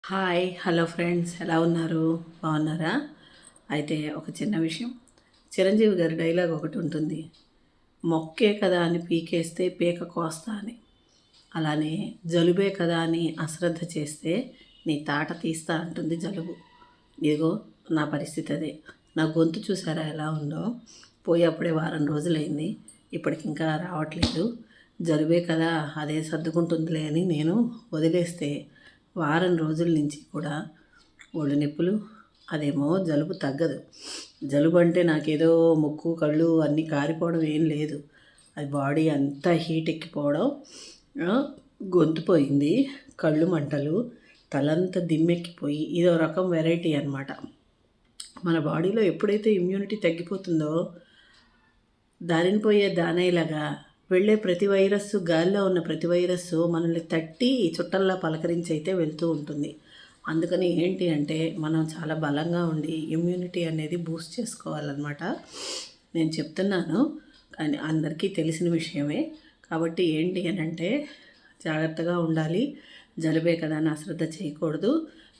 Hi hello friends, ఎలా ఉన్నారు? బాగున్నారా? అయితే ఒక చిన్న విషయం, చిరంజీవి గారి డైలాగ్ ఒకటి ఉంటుంది, మొక్కే కదా అని పీకేస్తే పీక కోస్తా అని. అలానే జలుబే కదా అని అశ్రద్ధ చేస్తే నీ తాట తీస్తా అంటుంది జలుబు. ఇదిగో నా పరిస్థితి అదే. నా గొంతు చూసారా ఎలా ఉందో? పోయి అప్పుడే వారం రోజులైంది, ఇప్పటికి ఇంకా రావట్లేదు. జలుబే కదా అదే సర్దుకుంటుందిలే అని నేను వదిలేస్తే వారం రోజుల నుంచి కూడా ఒళ్ళు నొప్పులు. అదేమో జలుబు తగ్గదు. జలుబు అంటే నాకేదో ముక్కు కళ్ళు అన్నీ కారిపోవడం ఏం లేదు, అది బాడీ అంతా హీట్ ఎక్కిపోవడం, గొంతు పోయింది, కళ్ళు మంటలు, తలంతా దిమ్మెక్కిపోయి ఇదో రకం వెరైటీ అనమాట. మన బాడీలో ఎప్పుడైతే ఇమ్యూనిటీ తగ్గిపోతుందో దారిని పోయే దానయ్యలాగా వెళ్ళే ప్రతి వైరస్సు, గాలిలో ఉన్న ప్రతి వైరస్సు మనల్ని తట్టి చుట్టల్లా పలకరించి అయితే వెళ్తూ ఉంటుంది. అందుకని ఏంటి అంటే మనం చాలా బలంగా ఉండి ఇమ్యూనిటీ అనేది బూస్ట్ చేసుకోవాలన్నమాట. నేను చెప్తున్నాను కానీ అందరికీ తెలిసిన విషయమే. కాబట్టి ఏంటి అని అంటే జాగ్రత్తగా ఉండాలి. జలుబే కదా అని అశ్రద్ధ చేయకూడదు.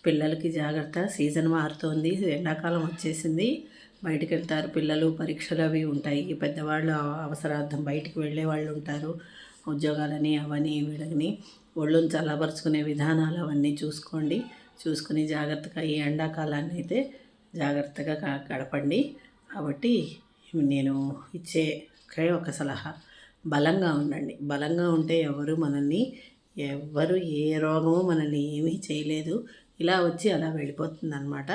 పిల్లలకి జాగ్రత్త, సీజన్ మారుతోంది, ఎండాకాలం వచ్చేసింది, బయటికి వెళ్తారు పిల్లలు, పరీక్షలు అవి ఉంటాయి, పెద్దవాళ్ళు అవసరార్థం బయటికి వెళ్ళే వాళ్ళు ఉంటారు, ఉద్యోగాలని అవని వీళ్ళని. ఒళ్ళుని చల్లబరుచుకునే విధానాలు అవన్నీ చూసుకోండి. చూసుకుని జాగ్రత్తగా ఈ ఎండాకాలాన్ని అయితే జాగ్రత్తగా గడపండి. కాబట్టి నేను ఇచ్చే ఒకే ఒక సలహా, బలంగా ఉండండి. బలంగా ఉంటే ఎవ్వరు ఏ రోగము మనల్ని ఏమీ చేయలేదు. ఇలా వచ్చి అలా వెళ్ళిపోతుంది అన్నమాట.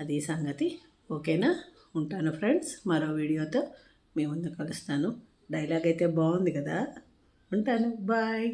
అది సంగతి. ఓకేనా? ఉంటాను ఫ్రెండ్స్, మరో వీడియోతో మీ ముందు కలుస్తాను. డైలాగ్ అయితే బాగుంది కదా. ఉంటాను, బాయ్.